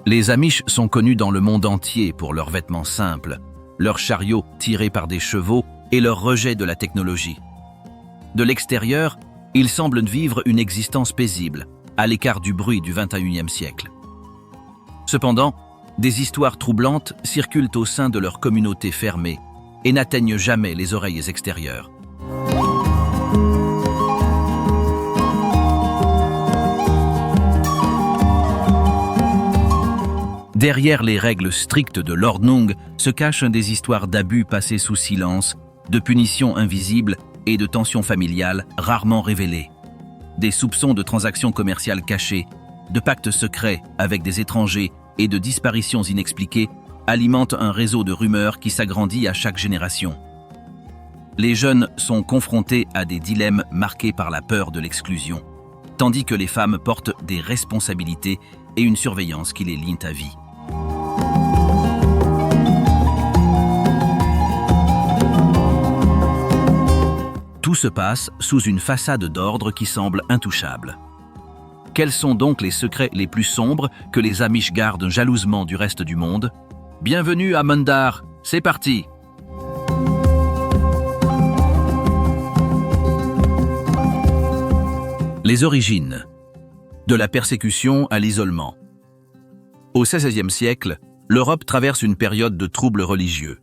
Les Amish sont connus dans le monde entier pour leurs vêtements simples, leurs chariots tirés par des chevaux et leur rejet de la technologie. De l'extérieur, ils semblent vivre une existence paisible, à l'écart du bruit du XXIe siècle. Cependant, des histoires troublantes circulent au sein de leur communauté fermée et n'atteignent jamais les oreilles extérieures. Derrière les règles strictes de l'Ordnung se cachent des histoires d'abus passés sous silence, de punitions invisibles et de tensions familiales rarement révélées. Des soupçons de transactions commerciales cachées, de pactes secrets avec des étrangers et de disparitions inexpliquées alimentent un réseau de rumeurs qui s'agrandit à chaque génération. Les jeunes sont confrontés à des dilemmes marqués par la peur de l'exclusion, tandis que les femmes portent des responsabilités et une surveillance qui les lient à vie. Tout se passe sous une façade d'ordre qui semble intouchable. Quels sont donc les secrets les plus sombres que les Amish gardent jalousement du reste du monde? Bienvenue à Mundar, c'est parti! Les origines. De la persécution à l'isolement. Au XVIe siècle, l'Europe traverse une période de troubles religieux.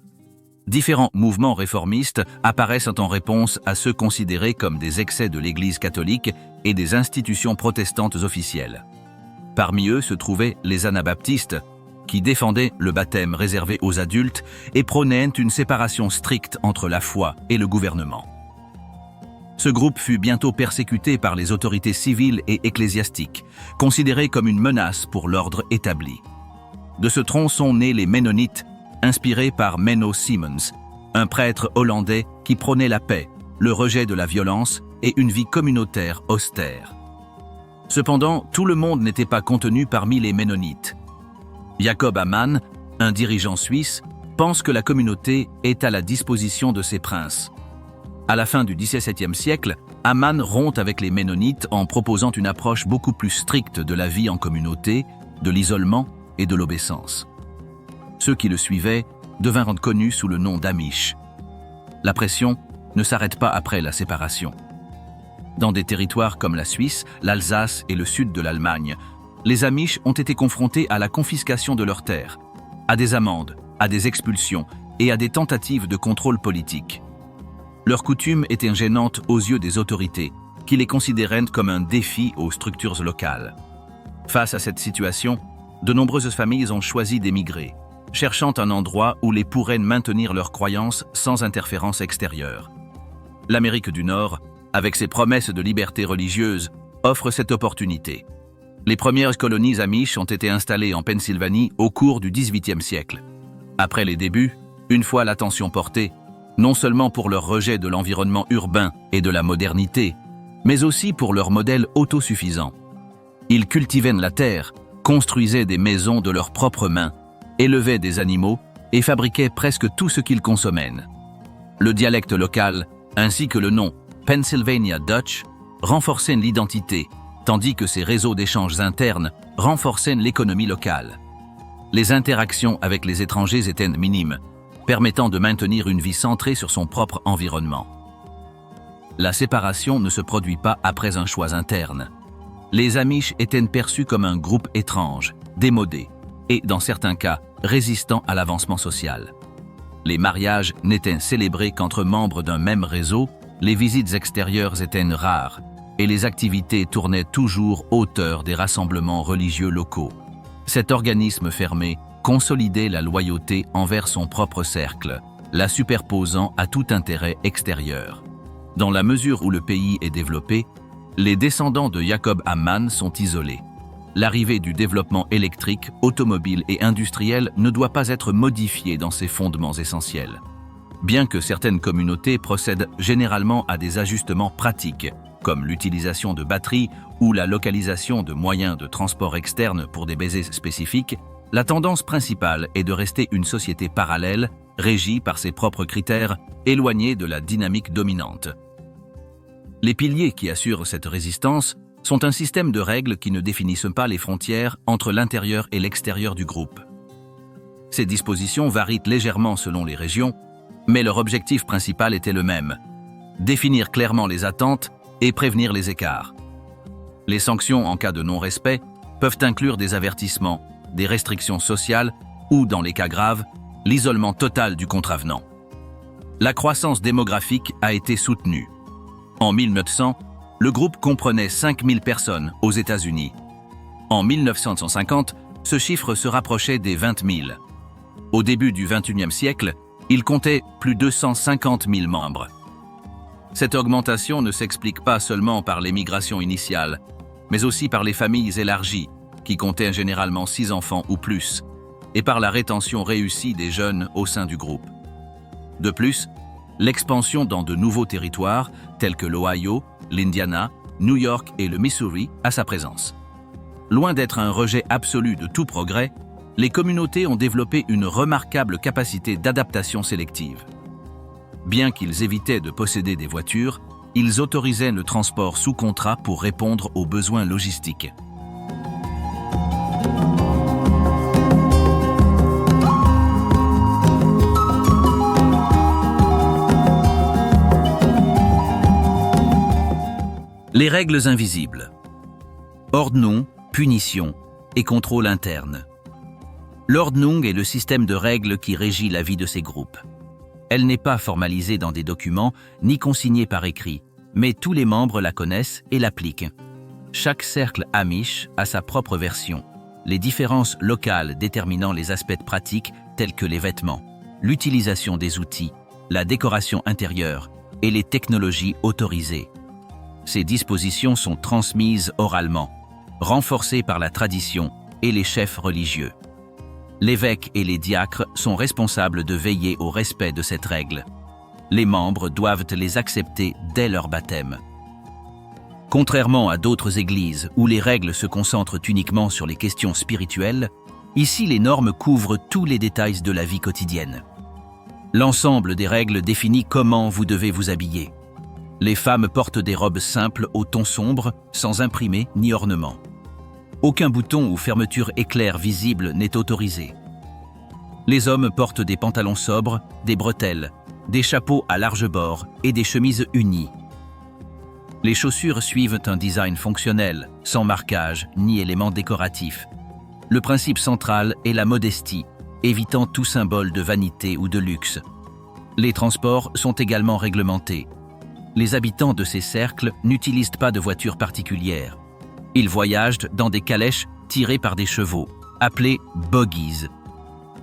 Différents mouvements réformistes apparaissent en réponse à ceux considérés comme des excès de l'Église catholique et des institutions protestantes officielles. Parmi eux se trouvaient les anabaptistes, qui défendaient le baptême réservé aux adultes et prônaient une séparation stricte entre la foi et le gouvernement. Ce groupe fut bientôt persécuté par les autorités civiles et ecclésiastiques, considéré comme une menace pour l'ordre établi. De ce tronc sont nés les Ménonites, inspirés par Menno Simons, un prêtre hollandais qui prônait la paix, le rejet de la violence et une vie communautaire austère. Cependant, tout le monde n'était pas contenu parmi les Ménonites. Jacob Ammann, un dirigeant suisse, pense que la communauté est à la disposition de ses princes. À la fin du XVIIe siècle, Ammann rompt avec les Ménonites en proposant une approche beaucoup plus stricte de la vie en communauté, de l'isolement et de l'obéissance. Ceux qui le suivaient devinrent connus sous le nom d'Amish. La pression ne s'arrête pas après la séparation. Dans des territoires comme la Suisse, l'Alsace et le sud de l'Allemagne, les Amish ont été confrontés à la confiscation de leurs terres, à des amendes, à des expulsions et à des tentatives de contrôle politique. Leurs coutumes étaient gênantes aux yeux des autorités, qui les considéraient comme un défi aux structures locales. Face à cette situation, de nombreuses familles ont choisi d'émigrer, cherchant un endroit où les pourraient maintenir leurs croyances sans interférence extérieure. L'Amérique du Nord, avec ses promesses de liberté religieuse, offre cette opportunité. Les premières colonies Amish ont été installées en Pennsylvanie au cours du XVIIIe siècle. Après les débuts, une fois l'attention portée, non seulement pour leur rejet de l'environnement urbain et de la modernité, mais aussi pour leur modèle autosuffisant. Ils cultivaient la terre, construisaient des maisons de leurs propres mains, élevaient des animaux et fabriquaient presque tout ce qu'ils consommaient. Le dialecte local, ainsi que le nom Pennsylvania Dutch, renforçaient l'identité, tandis que ces réseaux d'échanges internes renforçaient l'économie locale. Les interactions avec les étrangers étaient minimes, permettant de maintenir une vie centrée sur son propre environnement. La séparation ne se produit pas après un choix interne. Les Amish étaient perçus comme un groupe étrange, démodé, et, dans certains cas, résistant à l'avancement social. Les mariages n'étaient célébrés qu'entre membres d'un même réseau, les visites extérieures étaient rares, et les activités tournaient toujours autour des rassemblements religieux locaux. Cet organisme fermé consolidait la loyauté envers son propre cercle, la superposant à tout intérêt extérieur. Dans la mesure où le pays est développé, les descendants de Jacob Ammann sont isolés. L'arrivée du développement électrique, automobile et industriel ne doit pas être modifiée dans ses fondements essentiels. Bien que certaines communautés procèdent généralement à des ajustements pratiques, comme l'utilisation de batteries ou la localisation de moyens de transport externes pour des baisers spécifiques, la tendance principale est de rester une société parallèle, régie par ses propres critères, éloignée de la dynamique dominante. Les piliers qui assurent cette résistance sont un système de règles qui ne définissent pas les frontières entre l'intérieur et l'extérieur du groupe. Ces dispositions varient légèrement selon les régions, mais leur objectif principal était le même: définir clairement les attentes et prévenir les écarts. Les sanctions en cas de non-respect peuvent inclure des avertissements, des restrictions sociales ou, dans les cas graves, l'isolement total du contravenant. La croissance démographique a été soutenue. En 1900, le groupe comprenait 5000 personnes aux États-Unis. En 1950, ce chiffre se rapprochait des 20 000. Au début du XXIe siècle, il comptait plus de 150 000 membres. Cette augmentation ne s'explique pas seulement par l'émigration initiale, mais aussi par les familles élargies, qui comptaient généralement 6 enfants ou plus, et par la rétention réussie des jeunes au sein du groupe. De plus, l'expansion dans de nouveaux territoires, tels que l'Ohio, l'Indiana, New York et le Missouri, a sa présence. Loin d'être un rejet absolu de tout progrès, les communautés ont développé une remarquable capacité d'adaptation sélective. Bien qu'ils évitaient de posséder des voitures, ils autorisaient le transport sous contrat pour répondre aux besoins logistiques. Les règles invisibles. Ordnung, punition et contrôle interne. L'ordnung est le système de règles qui régit la vie de ces groupes. Elle n'est pas formalisée dans des documents ni consignée par écrit, mais tous les membres la connaissent et l'appliquent. Chaque cercle Amish a sa propre version, les différences locales déterminant les aspects pratiques tels que les vêtements, l'utilisation des outils, la décoration intérieure et les technologies autorisées. Ces dispositions sont transmises oralement, renforcées par la tradition et les chefs religieux. L'évêque et les diacres sont responsables de veiller au respect de cette règle. Les membres doivent les accepter dès leur baptême. Contrairement à d'autres églises où les règles se concentrent uniquement sur les questions spirituelles, ici les normes couvrent tous les détails de la vie quotidienne. L'ensemble des règles définit comment vous devez vous habiller. Les femmes portent des robes simples au ton sombre, sans imprimé ni ornement. Aucun bouton ou fermeture éclair visible n'est autorisé. Les hommes portent des pantalons sobres, des bretelles, des chapeaux à large bord et des chemises unies. Les chaussures suivent un design fonctionnel, sans marquage ni éléments décoratifs. Le principe central est la modestie, évitant tout symbole de vanité ou de luxe. Les transports sont également réglementés. Les habitants de ces cercles n'utilisent pas de voitures particulières. Ils voyagent dans des calèches tirées par des chevaux, appelées bogies.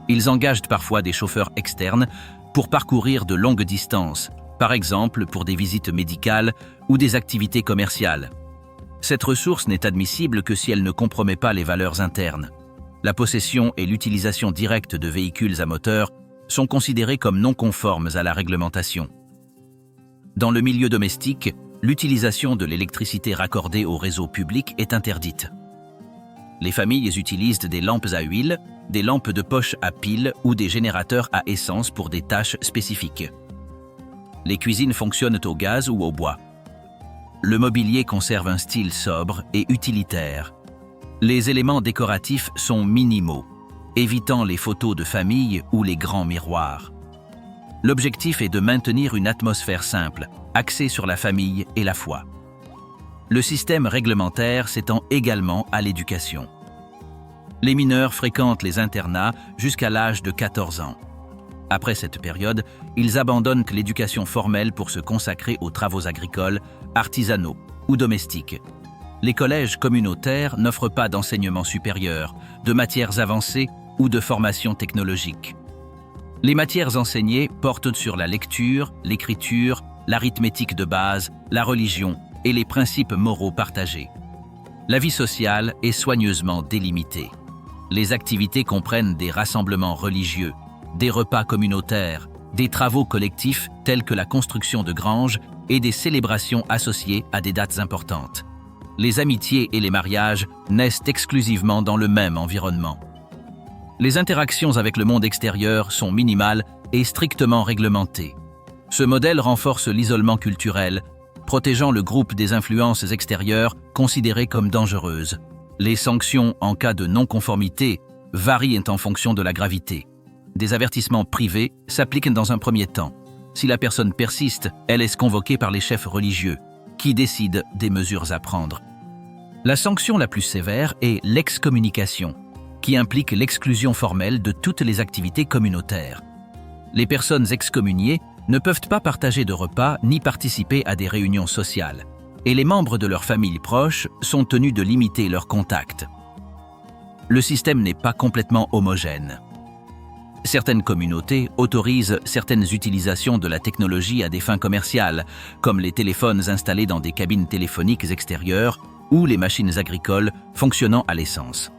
Ils engagent parfois des chauffeurs externes pour parcourir de longues distances, par exemple pour des visites médicales ou des activités commerciales. Cette ressource n'est admissible que si elle ne compromet pas les valeurs internes. La possession et l'utilisation directe de véhicules à moteur sont considérées comme non conformes à la réglementation. Dans le milieu domestique, l'utilisation de l'électricité raccordée au réseau public est interdite. Les familles utilisent des lampes à huile, des lampes de poche à piles ou des générateurs à essence pour des tâches spécifiques. Les cuisines fonctionnent au gaz ou au bois. Le mobilier conserve un style sobre et utilitaire. Les éléments décoratifs sont minimaux, évitant les photos de famille ou les grands miroirs. L'objectif est de maintenir une atmosphère simple, axée sur la famille et la foi. Le système réglementaire s'étend également à l'éducation. Les mineurs fréquentent les internats jusqu'à l'âge de 14 ans. Après cette période, ils abandonnent l'éducation formelle pour se consacrer aux travaux agricoles, artisanaux ou domestiques. Les collèges communautaires n'offrent pas d'enseignement supérieur, de matières avancées ou de formation technologique. Les matières enseignées portent sur la lecture, l'écriture, l'arithmétique de base, la religion et les principes moraux partagés. La vie sociale est soigneusement délimitée. Les activités comprennent des rassemblements religieux, des repas communautaires, des travaux collectifs tels que la construction de granges et des célébrations associées à des dates importantes. Les amitiés et les mariages naissent exclusivement dans le même environnement. Les interactions avec le monde extérieur sont minimales et strictement réglementées. Ce modèle renforce l'isolement culturel, protégeant le groupe des influences extérieures considérées comme dangereuses. Les sanctions en cas de non-conformité varient en fonction de la gravité. Des avertissements privés s'appliquent dans un premier temps. Si la personne persiste, elle est convoquée par les chefs religieux, qui décident des mesures à prendre. La sanction la plus sévère est l'excommunication, qui implique l'exclusion formelle de toutes les activités communautaires. Les personnes excommuniées ne peuvent pas partager de repas ni participer à des réunions sociales, et les membres de leur famille proche sont tenus de limiter leurs contacts. Le système n'est pas complètement homogène. Certaines communautés autorisent certaines utilisations de la technologie à des fins commerciales, comme les téléphones installés dans des cabines téléphoniques extérieures ou les machines agricoles fonctionnant à l'essence.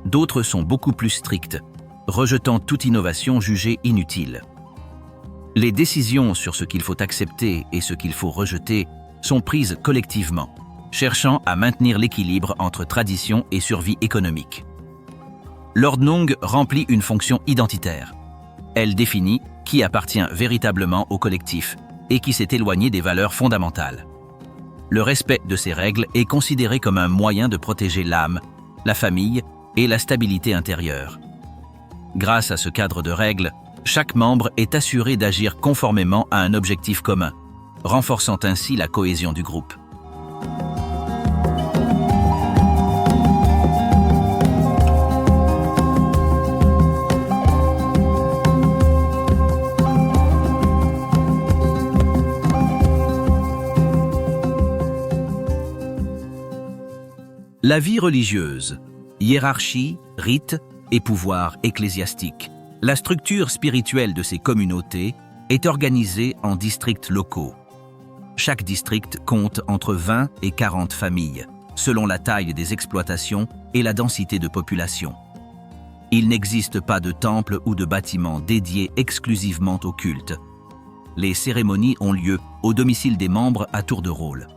D'autres sont beaucoup plus strictes, rejetant toute innovation jugée inutile. Les décisions sur ce qu'il faut accepter et ce qu'il faut rejeter sont prises collectivement, cherchant à maintenir l'équilibre entre tradition et survie économique. L'ordnung remplit une fonction identitaire. Elle définit qui appartient véritablement au collectif et qui s'est éloigné des valeurs fondamentales. Le respect de ces règles est considéré comme un moyen de protéger l'âme, la famille et la stabilité intérieure. Grâce à ce cadre de règles, chaque membre est assuré d'agir conformément à un objectif commun, renforçant ainsi la cohésion du groupe. La vie religieuse, hiérarchie, rite et pouvoir ecclésiastique. La structure spirituelle de ces communautés est organisée en districts locaux. Chaque district compte entre 20 et 40 familles, selon la taille des exploitations et la densité de population. Il n'existe pas de temple ou de bâtiment dédié exclusivement au culte. Les cérémonies ont lieu au domicile des membres à tour de rôle.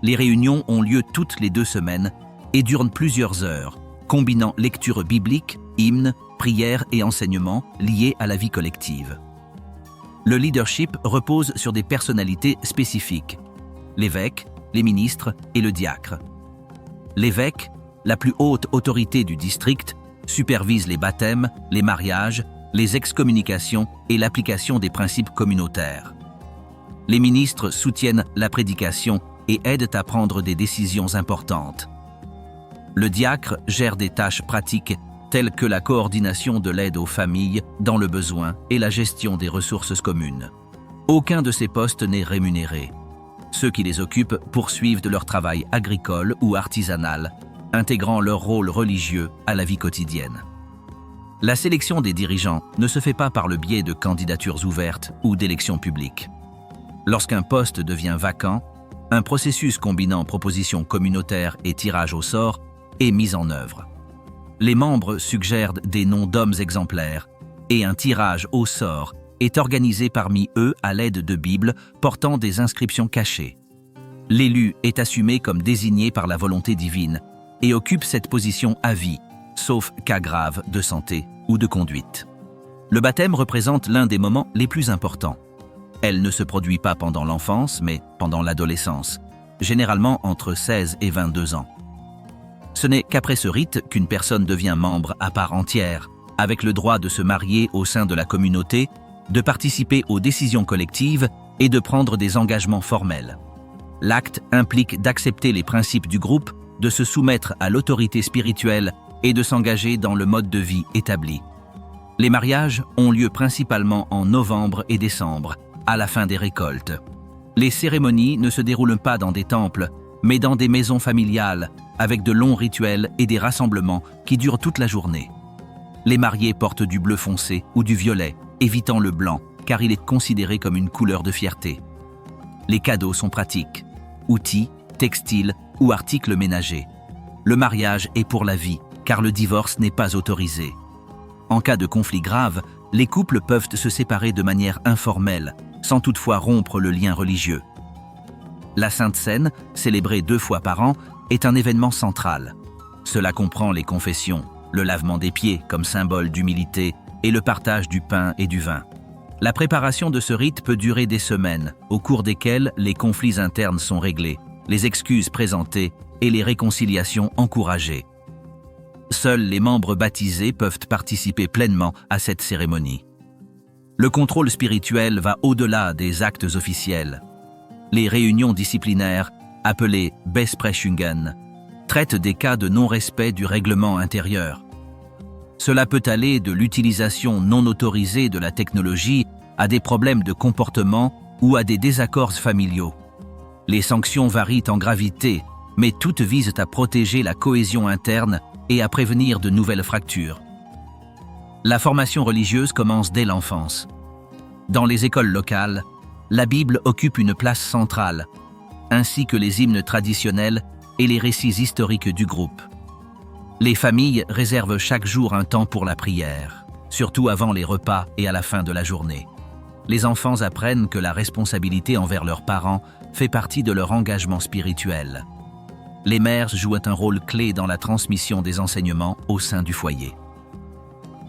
Les réunions ont lieu toutes les 2 semaines et durent plusieurs heures, combinant lecture biblique, hymnes, prières et enseignements liés à la vie collective. Le leadership repose sur des personnalités spécifiques, l'évêque, les ministres et le diacre. L'évêque, la plus haute autorité du district, supervise les baptêmes, les mariages, les excommunications et l'application des principes communautaires. Les ministres soutiennent la prédication et aident à prendre des décisions importantes. Le diacre gère des tâches pratiques telles que la coordination de l'aide aux familles dans le besoin et la gestion des ressources communes. Aucun de ces postes n'est rémunéré. Ceux qui les occupent poursuivent de leur travail agricole ou artisanal, intégrant leur rôle religieux à la vie quotidienne. La sélection des dirigeants ne se fait pas par le biais de candidatures ouvertes ou d'élections publiques. Lorsqu'un poste devient vacant, un processus combinant propositions communautaires et tirage au sort est mis en œuvre. Les membres suggèrent des noms d'hommes exemplaires et un tirage au sort est organisé parmi eux à l'aide de Bibles portant des inscriptions cachées. L'élu est assumé comme désigné par la volonté divine et occupe cette position à vie, sauf cas grave de santé ou de conduite. Le baptême représente l'un des moments les plus importants. Elle ne se produit pas pendant l'enfance, mais pendant l'adolescence, généralement entre 16 et 22 ans. Ce n'est qu'après ce rite qu'une personne devient membre à part entière, avec le droit de se marier au sein de la communauté, de participer aux décisions collectives et de prendre des engagements formels. L'acte implique d'accepter les principes du groupe, de se soumettre à l'autorité spirituelle et de s'engager dans le mode de vie établi. Les mariages ont lieu principalement en novembre et décembre, à la fin des récoltes. Les cérémonies ne se déroulent pas dans des temples, mais dans des maisons familiales, avec de longs rituels et des rassemblements qui durent toute la journée. Les mariés portent du bleu foncé ou du violet, évitant le blanc, car il est considéré comme une couleur de fierté. Les cadeaux sont pratiques, outils, textiles ou articles ménagers. Le mariage est pour la vie, car le divorce n'est pas autorisé. En cas de conflit grave, les couples peuvent se séparer de manière informelle, sans toutefois rompre le lien religieux. La Sainte Seine, célébrée 2 fois par an, est un événement central. Cela comprend les confessions, le lavement des pieds comme symbole d'humilité et le partage du pain et du vin. La préparation de ce rite peut durer des semaines, au cours desquelles les conflits internes sont réglés, les excuses présentées et les réconciliations encouragées. Seuls les membres baptisés peuvent participer pleinement à cette cérémonie. Le contrôle spirituel va au-delà des actes officiels. Les réunions disciplinaires, appelées Besprechungen, traitent des cas de non-respect du règlement intérieur. Cela peut aller de l'utilisation non autorisée de la technologie à des problèmes de comportement ou à des désaccords familiaux. Les sanctions varient en gravité, mais toutes visent à protéger la cohésion interne et à prévenir de nouvelles fractures. La formation religieuse commence dès l'enfance. Dans les écoles locales, la Bible occupe une place centrale, ainsi que les hymnes traditionnels et les récits historiques du groupe. Les familles réservent chaque jour un temps pour la prière, surtout avant les repas et à la fin de la journée. Les enfants apprennent que la responsabilité envers leurs parents fait partie de leur engagement spirituel. Les mères jouent un rôle clé dans la transmission des enseignements au sein du foyer.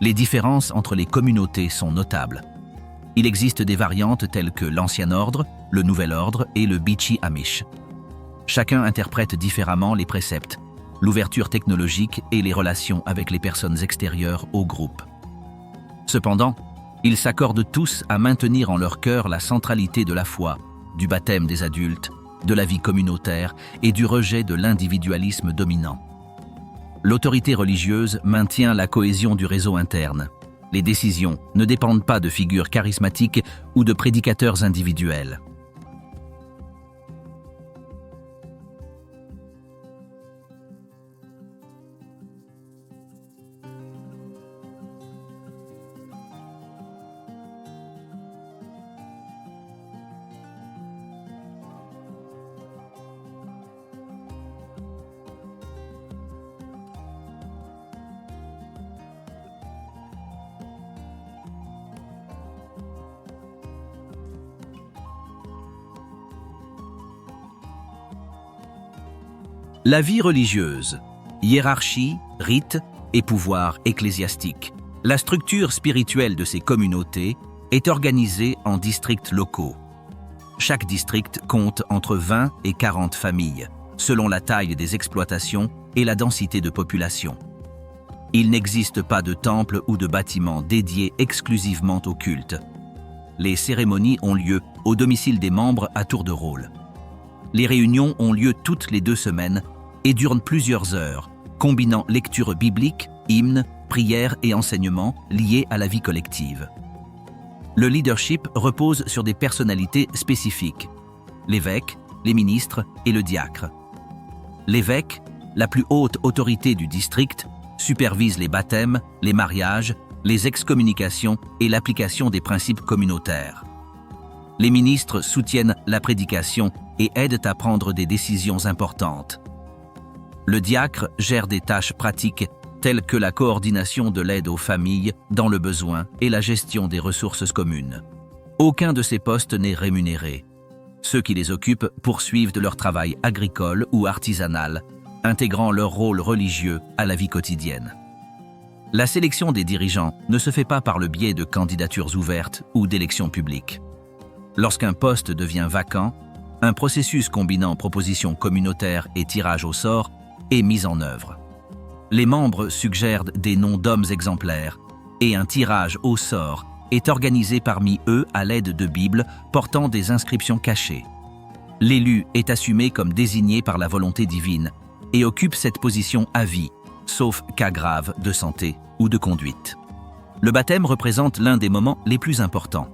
Les différences entre les communautés sont notables. Il existe des variantes telles que l'Ancien Ordre, le Nouvel Ordre et le Bichi Amish. Chacun interprète différemment les préceptes, l'ouverture technologique et les relations avec les personnes extérieures au groupe. Cependant, ils s'accordent tous à maintenir en leur cœur la centralité de la foi, du baptême des adultes, de la vie communautaire et du rejet de l'individualisme dominant. L'autorité religieuse maintient la cohésion du réseau interne. Les décisions ne dépendent pas de figures charismatiques ou de prédicateurs individuels. La vie religieuse, hiérarchie, rite et pouvoir ecclésiastique. La structure spirituelle de ces communautés est organisée en districts locaux. Chaque district compte entre 20 et 40 familles, selon la taille des exploitations et la densité de population. Il n'existe pas de temple ou de bâtiment dédié exclusivement au culte. Les cérémonies ont lieu au domicile des membres à tour de rôle. Les réunions ont lieu toutes les 2 semaines et durent plusieurs heures, combinant lecture biblique, hymnes, prières et enseignements liés à la vie collective. Le leadership repose sur des personnalités spécifiques: l'évêque, les ministres et le diacre. L'évêque, la plus haute autorité du district, supervise les baptêmes, les mariages, les excommunications et l'application des principes communautaires. Les ministres soutiennent la prédication et aident à prendre des décisions importantes. Le diacre gère des tâches pratiques telles que la coordination de l'aide aux familles dans le besoin et la gestion des ressources communes. Aucun de ces postes n'est rémunéré. Ceux qui les occupent poursuivent de leur travail agricole ou artisanal, intégrant leur rôle religieux à la vie quotidienne. La sélection des dirigeants ne se fait pas par le biais de candidatures ouvertes ou d'élections publiques. Lorsqu'un poste devient vacant, un processus combinant propositions communautaires et tirage au sort est mis en œuvre. Les membres suggèrent des noms d'hommes exemplaires et un tirage au sort est organisé parmi eux à l'aide de Bibles portant des inscriptions cachées. L'élu est assumé comme désigné par la volonté divine et occupe cette position à vie, sauf cas graves de santé ou de conduite. Le baptême représente l'un des moments les plus importants.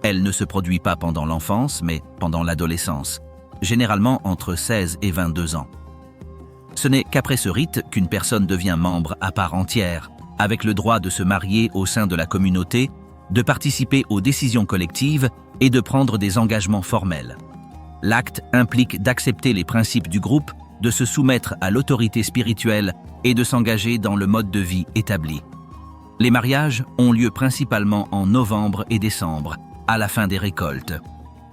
Elle ne se produit pas pendant l'enfance, mais pendant l'adolescence, généralement entre 16 et 22 ans. Ce n'est qu'après ce rite qu'une personne devient membre à part entière, avec le droit de se marier au sein de la communauté, de participer aux décisions collectives et de prendre des engagements formels. L'acte implique d'accepter les principes du groupe, de se soumettre à l'autorité spirituelle et de s'engager dans le mode de vie établi. Les mariages ont lieu principalement en novembre et décembre, à la fin des récoltes.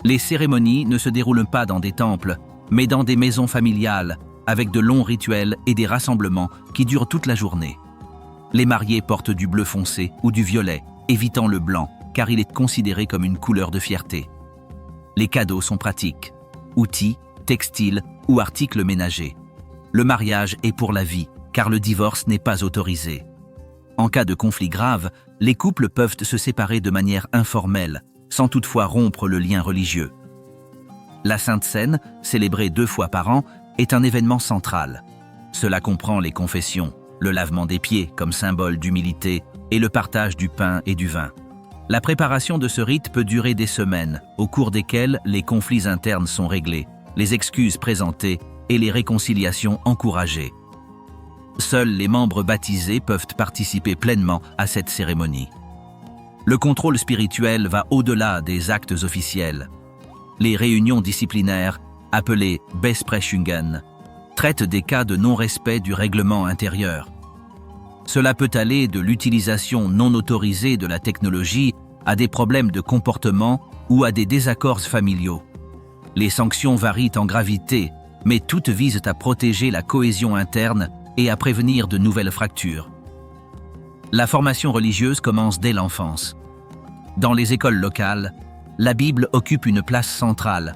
Les cérémonies ne se déroulent pas dans des temples, mais dans des maisons familiales, avec de longs rituels et des rassemblements qui durent toute la journée. Les mariés portent du bleu foncé ou du violet, évitant le blanc, car il est considéré comme une couleur de fierté. Les cadeaux sont pratiques. Outils, textiles ou articles ménagers. Le mariage est pour la vie, car le divorce n'est pas autorisé. En cas de conflit grave, les couples peuvent se séparer de manière informelle, sans toutefois rompre le lien religieux. La Sainte Seine, célébrée 2 fois par an, est un événement central. Cela comprend les confessions, le lavement des pieds comme symbole d'humilité et le partage du pain et du vin. La préparation de ce rite peut durer des semaines, au cours desquelles les conflits internes sont réglés, les excuses présentées et les réconciliations encouragées. Seuls les membres baptisés peuvent participer pleinement à cette cérémonie. Le contrôle spirituel va au-delà des actes officiels. Les réunions disciplinaires, appelées Besprechungen, traitent des cas de non-respect du règlement intérieur. Cela peut aller de l'utilisation non autorisée de la technologie à des problèmes de comportement ou à des désaccords familiaux. Les sanctions varient en gravité, mais toutes visent à protéger la cohésion interne et à prévenir de nouvelles fractures. La formation religieuse commence dès l'enfance. Dans les écoles locales, la Bible occupe une place centrale,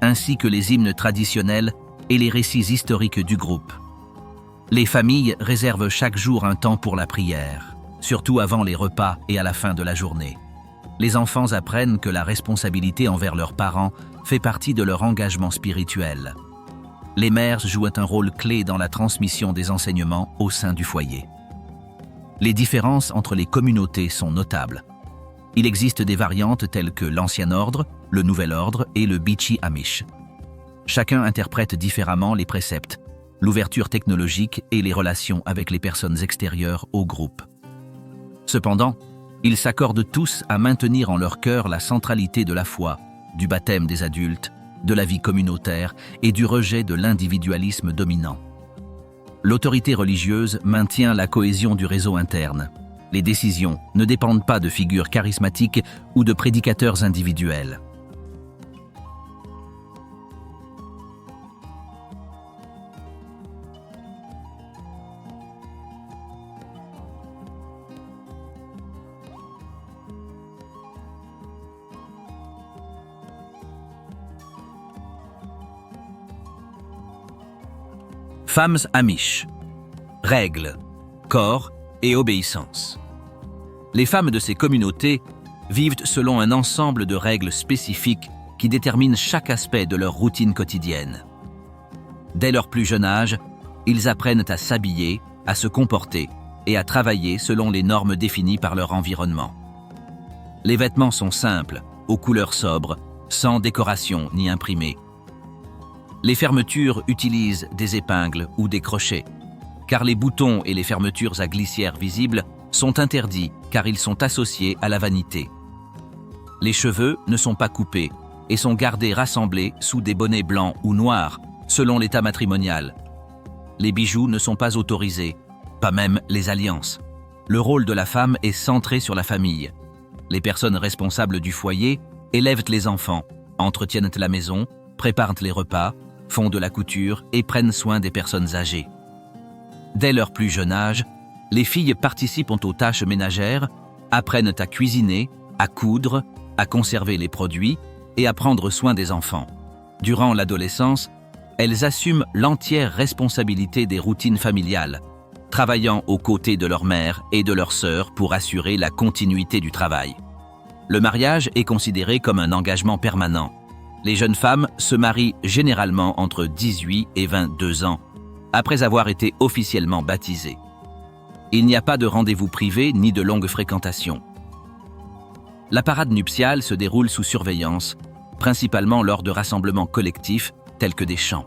ainsi que les hymnes traditionnels et les récits historiques du groupe. Les familles réservent chaque jour un temps pour la prière, surtout avant les repas et à la fin de la journée. Les enfants apprennent que la responsabilité envers leurs parents fait partie de leur engagement spirituel. Les mères jouent un rôle clé dans la transmission des enseignements au sein du foyer. Les différences entre les communautés sont notables. Il existe des variantes telles que l'Ancien Ordre, le Nouvel Ordre et le Beachy Amish. Chacun interprète différemment les préceptes, l'ouverture technologique et les relations avec les personnes extérieures au groupe. Cependant, ils s'accordent tous à maintenir en leur cœur la centralité de la foi, du baptême des adultes, de la vie communautaire et du rejet de l'individualisme dominant. L'autorité religieuse maintient la cohésion du réseau interne. Les décisions ne dépendent pas de figures charismatiques ou de prédicateurs individuels. Femmes Amish. Règles, corps et obéissance. Les femmes de ces communautés vivent selon un ensemble de règles spécifiques qui déterminent chaque aspect de leur routine quotidienne. Dès leur plus jeune âge, ils apprennent à s'habiller, à se comporter et à travailler selon les normes définies par leur environnement. Les vêtements sont simples, aux couleurs sobres, sans décoration ni imprimés. Les fermetures utilisent des épingles ou des crochets, car les boutons et les fermetures à glissière visibles sont interdits car ils sont associés à la vanité. Les cheveux ne sont pas coupés et sont gardés rassemblés sous des bonnets blancs ou noirs, selon l'état matrimonial. Les bijoux ne sont pas autorisés, pas même les alliances. Le rôle de la femme est centré sur la famille. Les personnes responsables du foyer élèvent les enfants, entretiennent la maison, préparent les repas, font de la couture et prennent soin des personnes âgées. Dès leur plus jeune âge, les filles participent aux tâches ménagères, apprennent à cuisiner, à coudre, à conserver les produits et à prendre soin des enfants. Durant l'adolescence, elles assument l'entière responsabilité des routines familiales, travaillant aux côtés de leur mère et de leurs sœurs pour assurer la continuité du travail. Le mariage est considéré comme un engagement permanent. Les jeunes femmes se marient généralement entre 18 et 22 ans, après avoir été officiellement baptisées. Il n'y a pas de rendez-vous privé ni de longue fréquentation. La parade nuptiale se déroule sous surveillance, principalement lors de rassemblements collectifs tels que des chants.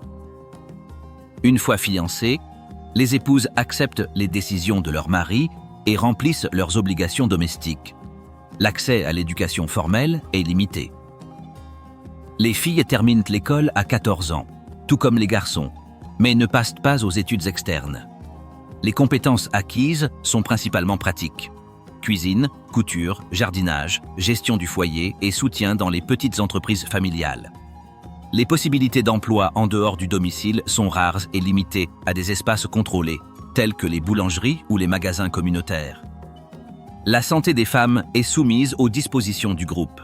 Une fois fiancées, les épouses acceptent les décisions de leur mari et remplissent leurs obligations domestiques. L'accès à l'éducation formelle est limité. Les filles terminent l'école à 14 ans, tout comme les garçons, mais ne passent pas aux études externes. Les compétences acquises sont principalement pratiques. Cuisine, couture, jardinage, gestion du foyer et soutien dans les petites entreprises familiales. Les possibilités d'emploi en dehors du domicile sont rares et limitées à des espaces contrôlés, tels que les boulangeries ou les magasins communautaires. La santé des femmes est soumise aux dispositions du groupe.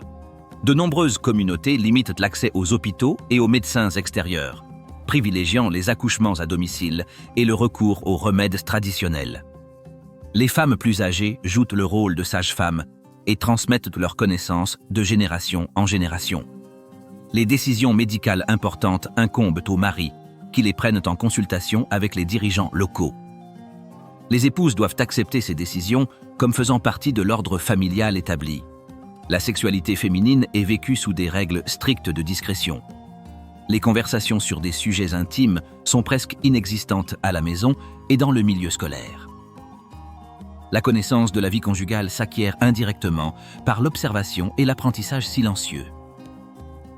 De nombreuses communautés limitent l'accès aux hôpitaux et aux médecins extérieurs, privilégiant les accouchements à domicile et le recours aux remèdes traditionnels. Les femmes plus âgées jouent le rôle de sages-femmes et transmettent leurs connaissances de génération en génération. Les décisions médicales importantes incombent aux maris, qui les prennent en consultation avec les dirigeants locaux. Les épouses doivent accepter ces décisions comme faisant partie de l'ordre familial établi. La sexualité féminine est vécue sous des règles strictes de discrétion. Les conversations sur des sujets intimes sont presque inexistantes à la maison et dans le milieu scolaire. La connaissance de la vie conjugale s'acquiert indirectement par l'observation et l'apprentissage silencieux.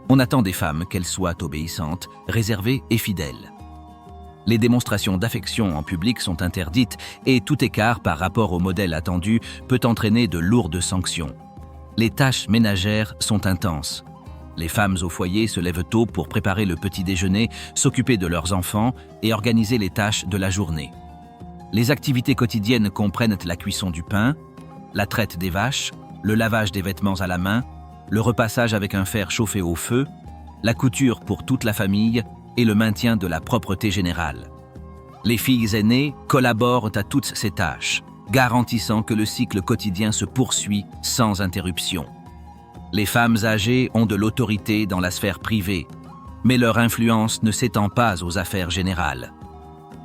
On attend des femmes qu'elles soient obéissantes, réservées et fidèles. Les démonstrations d'affection en public sont interdites et tout écart par rapport au modèle attendu peut entraîner de lourdes sanctions. Les tâches ménagères sont intenses. Les femmes au foyer se lèvent tôt pour préparer le petit déjeuner, s'occuper de leurs enfants et organiser les tâches de la journée. Les activités quotidiennes comprennent la cuisson du pain, la traite des vaches, le lavage des vêtements à la main, le repassage avec un fer chauffé au feu, la couture pour toute la famille et le maintien de la propreté générale. Les filles aînées collaborent à toutes ces tâches, garantissant que le cycle quotidien se poursuit sans interruption. Les femmes âgées ont de l'autorité dans la sphère privée, mais leur influence ne s'étend pas aux affaires générales.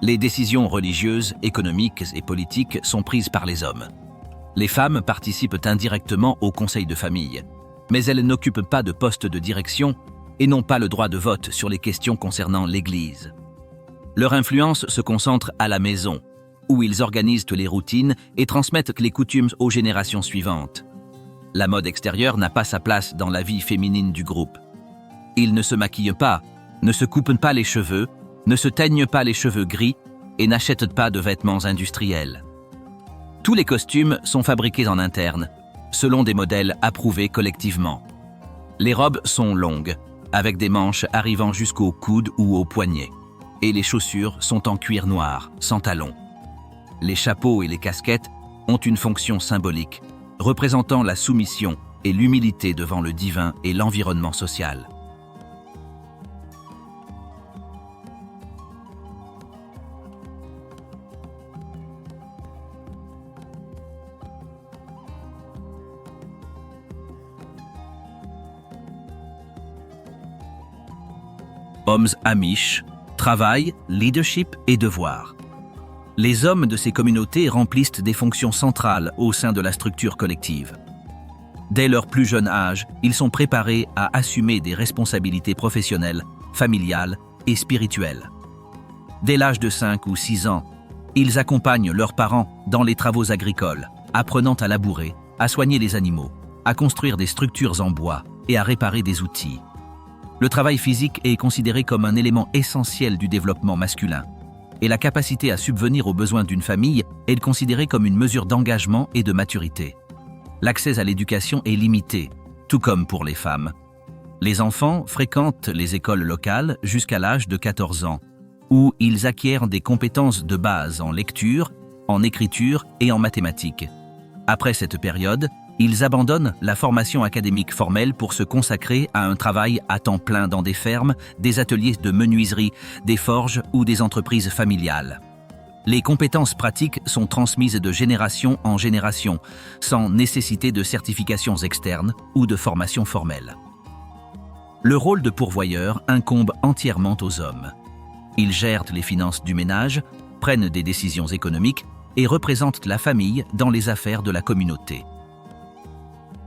Les décisions religieuses, économiques et politiques sont prises par les hommes. Les femmes participent indirectement au conseil de famille, mais elles n'occupent pas de poste de direction et n'ont pas le droit de vote sur les questions concernant l'Église. Leur influence se concentre à la maison, où ils organisent les routines et transmettent les coutumes aux générations suivantes. La mode extérieure n'a pas sa place dans la vie féminine du groupe. Ils ne se maquillent pas, ne se coupent pas les cheveux, ne se teignent pas les cheveux gris et n'achètent pas de vêtements industriels. Tous les costumes sont fabriqués en interne, selon des modèles approuvés collectivement. Les robes sont longues, avec des manches arrivant jusqu'au coude ou au poignet, et les chaussures sont en cuir noir, sans talons. Les chapeaux et les casquettes ont une fonction symbolique, représentant la soumission et l'humilité devant le divin et l'environnement social. Hommes amish, travail, leadership et devoir. Les hommes de ces communautés remplissent des fonctions centrales au sein de la structure collective. Dès leur plus jeune âge, ils sont préparés à assumer des responsabilités professionnelles, familiales et spirituelles. Dès l'âge de 5 ou 6 ans, ils accompagnent leurs parents dans les travaux agricoles, apprenant à labourer, à soigner les animaux, à construire des structures en bois et à réparer des outils. Le travail physique est considéré comme un élément essentiel du développement masculin, et la capacité à subvenir aux besoins d'une famille est considérée comme une mesure d'engagement et de maturité. L'accès à l'éducation est limité, tout comme pour les femmes. Les enfants fréquentent les écoles locales jusqu'à l'âge de 14 ans, où ils acquièrent des compétences de base en lecture, en écriture et en mathématiques. Après cette période, ils abandonnent la formation académique formelle pour se consacrer à un travail à temps plein dans des fermes, des ateliers de menuiserie, des forges ou des entreprises familiales. Les compétences pratiques sont transmises de génération en génération, sans nécessité de certifications externes ou de formation formelle. Le rôle de pourvoyeur incombe entièrement aux hommes. Ils gèrent les finances du ménage, prennent des décisions économiques et représentent la famille dans les affaires de la communauté.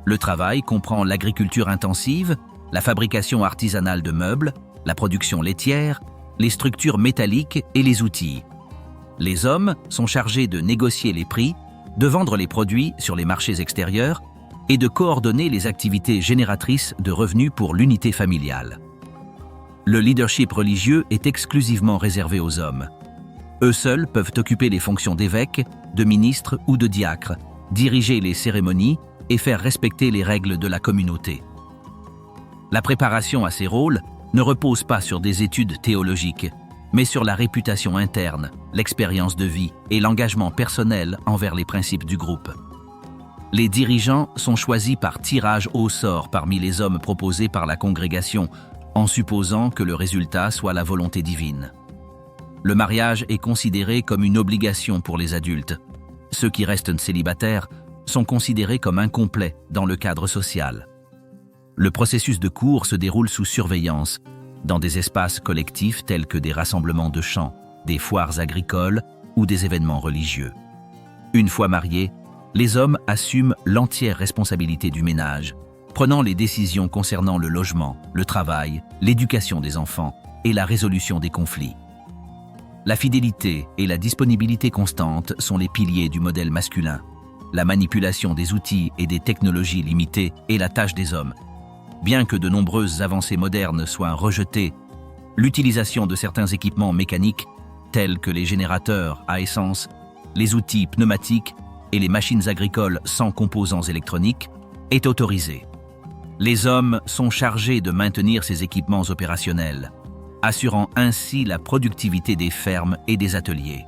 Le travail comprend l'agriculture intensive, la fabrication artisanale de meubles, la production laitière, les structures métalliques et les outils. Les hommes sont chargés de négocier les prix, de vendre les produits sur les marchés extérieurs et de coordonner les activités génératrices de revenus pour l'unité familiale. Le leadership religieux est exclusivement réservé aux hommes. Eux seuls peuvent occuper les fonctions d'évêque, de ministre ou de diacre, diriger les cérémonies et faire respecter les règles de la communauté. La préparation à ces rôles ne repose pas sur des études théologiques, mais sur la réputation interne, l'expérience de vie et l'engagement personnel envers les principes du groupe. Les dirigeants sont choisis par tirage au sort parmi les hommes proposés par la congrégation, en supposant que le résultat soit la volonté divine. Le mariage est considéré comme une obligation pour les adultes. Ceux qui restent célibataires sont considérés comme incomplets dans le cadre social. Le processus de cour se déroule sous surveillance, dans des espaces collectifs tels que des rassemblements de chants, des foires agricoles ou des événements religieux. Une fois mariés, les hommes assument l'entière responsabilité du ménage, prenant les décisions concernant le logement, le travail, l'éducation des enfants et la résolution des conflits. La fidélité et la disponibilité constante sont les piliers du modèle masculin. La manipulation des outils et des technologies limitées est la tâche des hommes. Bien que de nombreuses avancées modernes soient rejetées, l'utilisation de certains équipements mécaniques, tels que les générateurs à essence, les outils pneumatiques et les machines agricoles sans composants électroniques, est autorisée. Les hommes sont chargés de maintenir ces équipements opérationnels, assurant ainsi la productivité des fermes et des ateliers.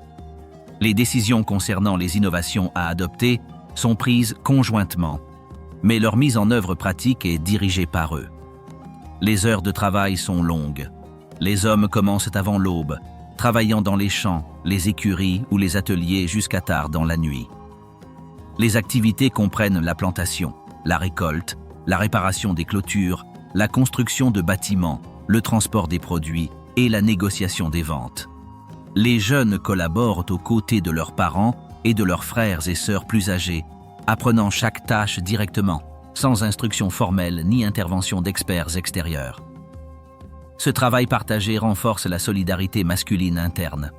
Les décisions concernant les innovations à adopter sont prises conjointement, mais leur mise en œuvre pratique est dirigée par eux. Les heures de travail sont longues. Les hommes commencent avant l'aube, travaillant dans les champs, les écuries ou les ateliers jusqu'à tard dans la nuit. Les activités comprennent la plantation, la récolte, la réparation des clôtures, la construction de bâtiments, le transport des produits et la négociation des ventes. Les jeunes collaborent aux côtés de leurs parents et de leurs frères et sœurs plus âgés, apprenant chaque tâche directement, sans instruction formelle ni intervention d'experts extérieurs. Ce travail partagé renforce la solidarité masculine interne.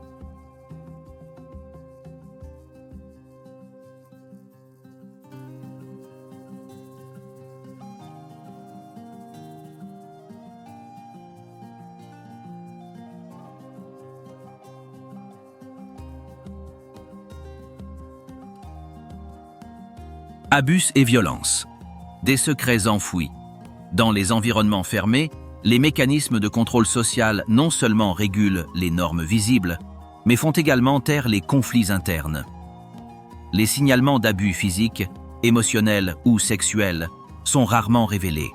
Abus et violence. Des secrets enfouis. Dans les environnements fermés, les mécanismes de contrôle social non seulement régulent les normes visibles, mais font également taire les conflits internes. Les signalements d'abus physiques, émotionnels ou sexuels sont rarement révélés.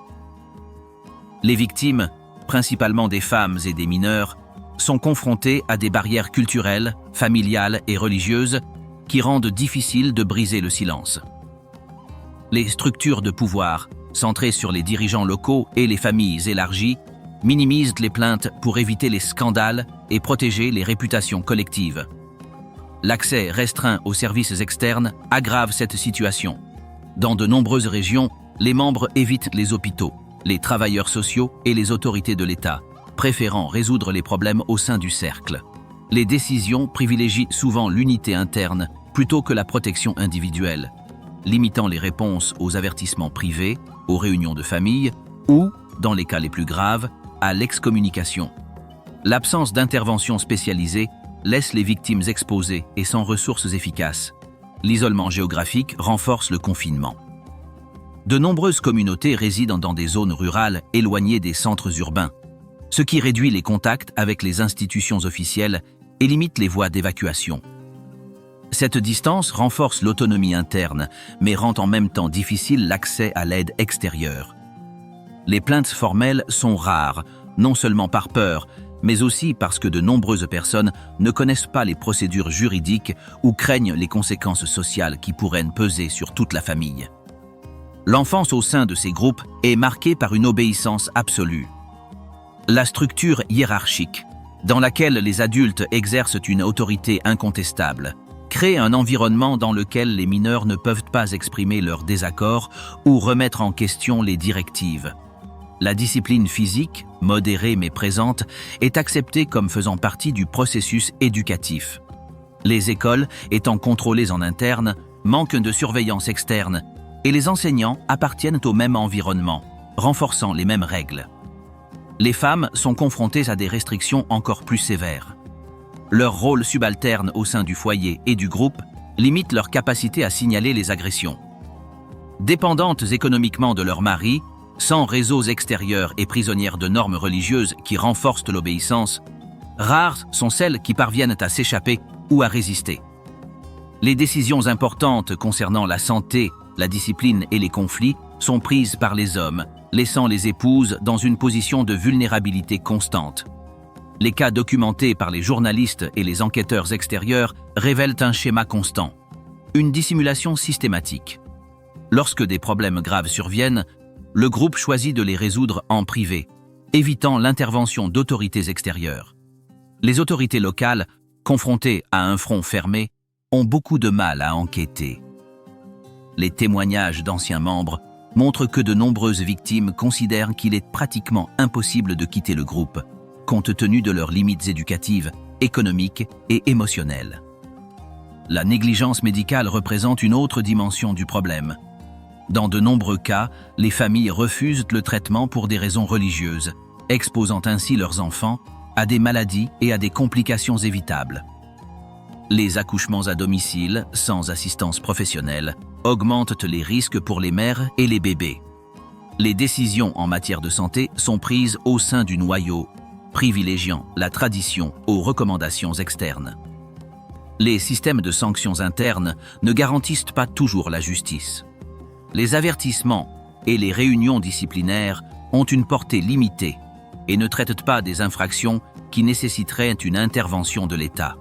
Les victimes, principalement des femmes et des mineurs, sont confrontées à des barrières culturelles, familiales et religieuses qui rendent difficile de briser le silence. Les structures de pouvoir, centrées sur les dirigeants locaux et les familles élargies, minimisent les plaintes pour éviter les scandales et protéger les réputations collectives. L'accès restreint aux services externes aggrave cette situation. Dans de nombreuses régions, les membres évitent les hôpitaux, les travailleurs sociaux et les autorités de l'État, préférant résoudre les problèmes au sein du cercle. Les décisions privilégient souvent l'unité interne plutôt que la protection individuelle, limitant les réponses aux avertissements privés, aux réunions de famille ou, dans les cas les plus graves, à l'excommunication. L'absence d'intervention spécialisée laisse les victimes exposées et sans ressources efficaces. L'isolement géographique renforce le confinement. De nombreuses communautés résident dans des zones rurales éloignées des centres urbains, ce qui réduit les contacts avec les institutions officielles et limite les voies d'évacuation. Cette distance renforce l'autonomie interne, mais rend en même temps difficile l'accès à l'aide extérieure. Les plaintes formelles sont rares, non seulement par peur, mais aussi parce que de nombreuses personnes ne connaissent pas les procédures juridiques ou craignent les conséquences sociales qui pourraient peser sur toute la famille. L'enfance au sein de ces groupes est marquée par une obéissance absolue. La structure hiérarchique, dans laquelle les adultes exercent une autorité incontestable, crée un environnement dans lequel les mineurs ne peuvent pas exprimer leur désaccord ou remettre en question les directives. La discipline physique, modérée mais présente, est acceptée comme faisant partie du processus éducatif. Les écoles, étant contrôlées en interne, manquent de surveillance externe et les enseignants appartiennent au même environnement, renforçant les mêmes règles. Les femmes sont confrontées à des restrictions encore plus sévères. Leur rôle subalterne au sein du foyer et du groupe limite leur capacité à signaler les agressions. Dépendantes économiquement de leur mari, sans réseaux extérieurs et prisonnières de normes religieuses qui renforcent l'obéissance, rares sont celles qui parviennent à s'échapper ou à résister. Les décisions importantes concernant la santé la discipline et les conflits sont prises par les hommes, laissant les épouses dans une position de vulnérabilité constante. Les cas documentés par les journalistes et les enquêteurs extérieurs révèlent un schéma constant, une dissimulation systématique. Lorsque des problèmes graves surviennent, le groupe choisit de les résoudre en privé, évitant l'intervention d'autorités extérieures. Les autorités locales, confrontées à un front fermé, ont beaucoup de mal à enquêter. Les témoignages d'anciens membres montrent que de nombreuses victimes considèrent qu'il est pratiquement impossible de quitter le groupe, compte tenu de leurs limites éducatives, économiques et émotionnelles. La négligence médicale représente une autre dimension du problème. Dans de nombreux cas, les familles refusent le traitement pour des raisons religieuses, exposant ainsi leurs enfants à des maladies et à des complications évitables. Les accouchements à domicile, sans assistance professionnelle, augmentent les risques pour les mères et les bébés. Les décisions en matière de santé sont prises au sein du noyau, privilégiant la tradition aux recommandations externes. Les systèmes de sanctions internes ne garantissent pas toujours la justice. Les avertissements et les réunions disciplinaires ont une portée limitée et ne traitent pas des infractions qui nécessiteraient une intervention de l'État.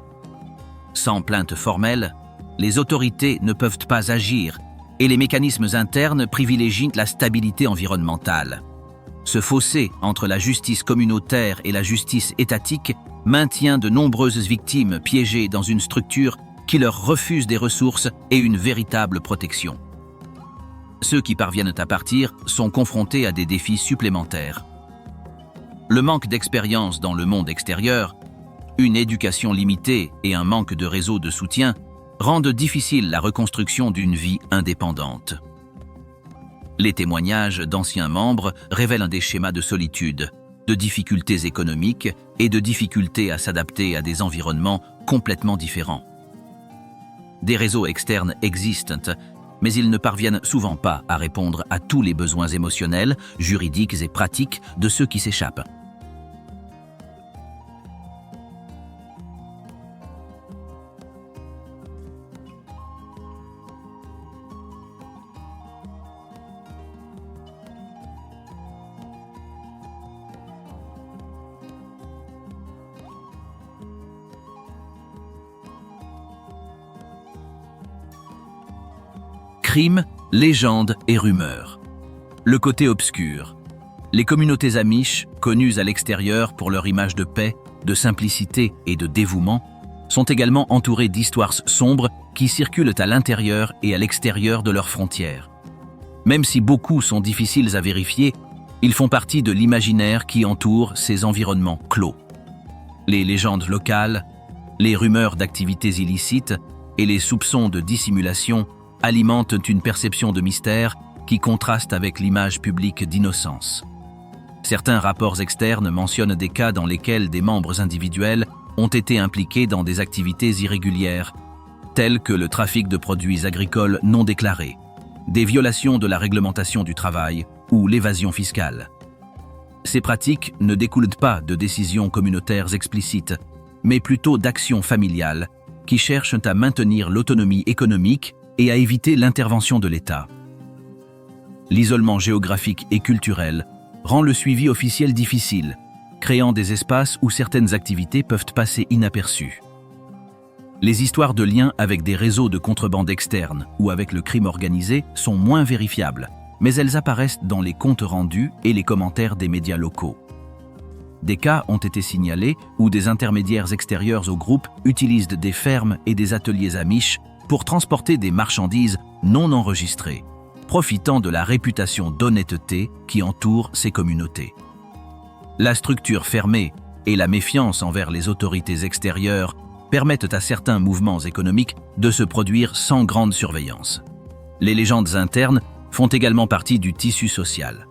Sans plainte formelle, les autorités ne peuvent pas agir et les mécanismes internes privilégient la stabilité environnementale. Ce fossé entre la justice communautaire et la justice étatique maintient de nombreuses victimes piégées dans une structure qui leur refuse des ressources et une véritable protection. Ceux qui parviennent à partir sont confrontés à des défis supplémentaires. Le manque d'expérience dans le monde extérieur, une éducation limitée et un manque de réseau de soutien rendent difficile la reconstruction d'une vie indépendante. Les témoignages d'anciens membres révèlent des schémas de solitude, de difficultés économiques et de difficultés à s'adapter à des environnements complètement différents. Des réseaux externes existent, mais ils ne parviennent souvent pas à répondre à tous les besoins émotionnels, juridiques et pratiques de ceux qui s'échappent. Crimes, légendes et rumeurs. Le côté obscur. Les communautés amish, connues à l'extérieur pour leur image de paix, de simplicité et de dévouement, sont également entourées d'histoires sombres qui circulent à l'intérieur et à l'extérieur de leurs frontières. Même si beaucoup sont difficiles à vérifier, ils font partie de l'imaginaire qui entoure ces environnements clos. Les légendes locales, les rumeurs d'activités illicites et les soupçons de dissimulation alimentent une perception de mystère qui contraste avec l'image publique d'innocence. Certains rapports externes mentionnent des cas dans lesquels des membres individuels ont été impliqués dans des activités irrégulières, telles que le trafic de produits agricoles non déclarés, des violations de la réglementation du travail ou l'évasion fiscale. Ces pratiques ne découlent pas de décisions communautaires explicites, mais plutôt d'actions familiales qui cherchent à maintenir l'autonomie économique et à éviter l'intervention de l'État. L'isolement géographique et culturel rend le suivi officiel difficile, créant des espaces où certaines activités peuvent passer inaperçues. Les histoires de liens avec des réseaux de contrebande externes ou avec le crime organisé sont moins vérifiables, mais elles apparaissent dans les comptes rendus et les commentaires des médias locaux. Des cas ont été signalés où des intermédiaires extérieurs au groupe utilisent des fermes et des ateliers amish pour transporter des marchandises non enregistrées, profitant de la réputation d'honnêteté qui entoure ces communautés. La structure fermée et la méfiance envers les autorités extérieures permettent à certains mouvements économiques de se produire sans grande surveillance. Les légendes internes font également partie du tissu social.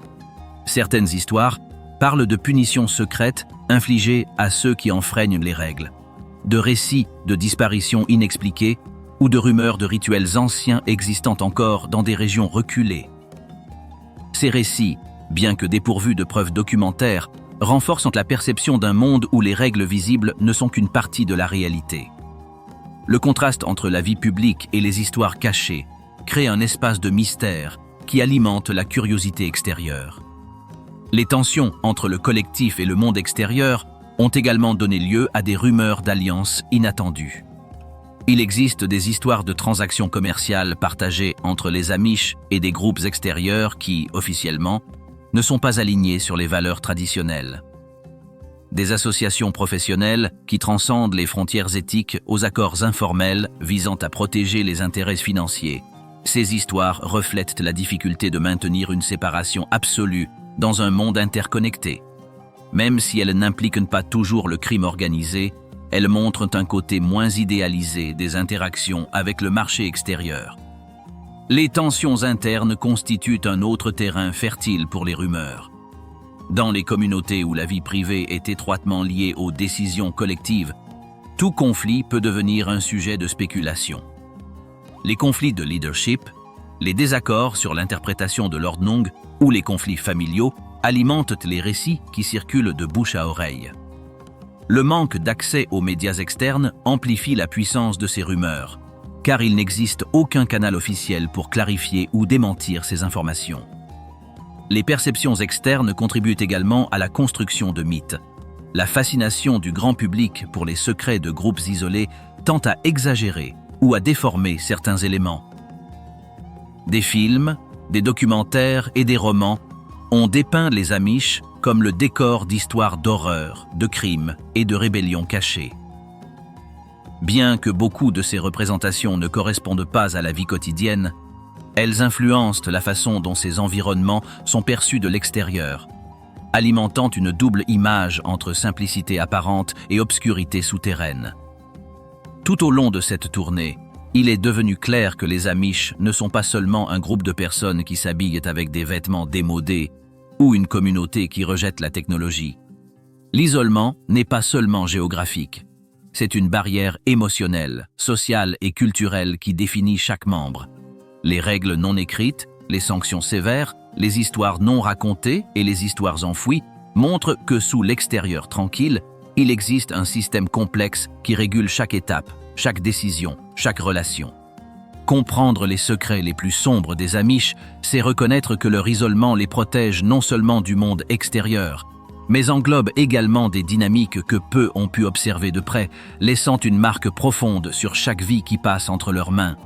Certaines histoires parlent de punitions secrètes infligées à ceux qui enfreignent les règles, de récits de disparitions inexpliquées ou de rumeurs de rituels anciens existant encore dans des régions reculées. Ces récits, bien que dépourvus de preuves documentaires, renforcent la perception d'un monde où les règles visibles ne sont qu'une partie de la réalité. Le contraste entre la vie publique et les histoires cachées créent un espace de mystère qui alimente la curiosité extérieure. Les tensions entre le collectif et le monde extérieur ont également donné lieu à des rumeurs d'alliances inattendues. Il existe des histoires de transactions commerciales partagées entre les Amish et des groupes extérieurs qui, officiellement, ne sont pas alignés sur les valeurs traditionnelles. Des associations professionnelles qui transcendent les frontières éthiques aux accords informels visant à protéger les intérêts financiers. Ces histoires reflètent la difficulté de maintenir une séparation absolue dans un monde interconnecté. Même si elles n'impliquent pas toujours le crime organisé, elles montrent un côté moins idéalisé des interactions avec le marché extérieur. Les tensions internes constituent un autre terrain fertile pour les rumeurs. Dans les communautés où la vie privée est étroitement liée aux décisions collectives, tout conflit peut devenir un sujet de spéculation. Les conflits de leadership, les désaccords sur l'interprétation de l'ordnung ou les conflits familiaux alimentent les récits qui circulent de bouche à oreille. Le manque d'accès aux médias externes amplifie la puissance de ces rumeurs, car il n'existe aucun canal officiel pour clarifier ou démentir ces informations. Les perceptions externes contribuent également à la construction de mythes. La fascination du grand public pour les secrets de groupes isolés tend à exagérer ou à déformer certains éléments. Des films, des documentaires et des romans ont dépeint les Amish comme le décor d'histoires d'horreur, de crimes et de rébellions cachées. Bien que beaucoup de ces représentations ne correspondent pas à la vie quotidienne, elles influencent la façon dont ces environnements sont perçus de l'extérieur, alimentant une double image entre simplicité apparente et obscurité souterraine. Tout au long de cette tournée, il est devenu clair que les Amish ne sont pas seulement un groupe de personnes qui s'habillent avec des vêtements démodés ou une communauté qui rejette la technologie. L'isolement n'est pas seulement géographique. C'est une barrière émotionnelle, sociale et culturelle qui définit chaque membre. Les règles non écrites, les sanctions sévères, les histoires non racontées et les histoires enfouies montrent que sous l'extérieur tranquille, il existe un système complexe qui régule chaque étape, chaque décision, chaque relation. Comprendre les secrets les plus sombres des Amish, c'est reconnaître que leur isolement les protège non seulement du monde extérieur, mais englobe également des dynamiques que peu ont pu observer de près, laissant une marque profonde sur chaque vie qui passe entre leurs mains.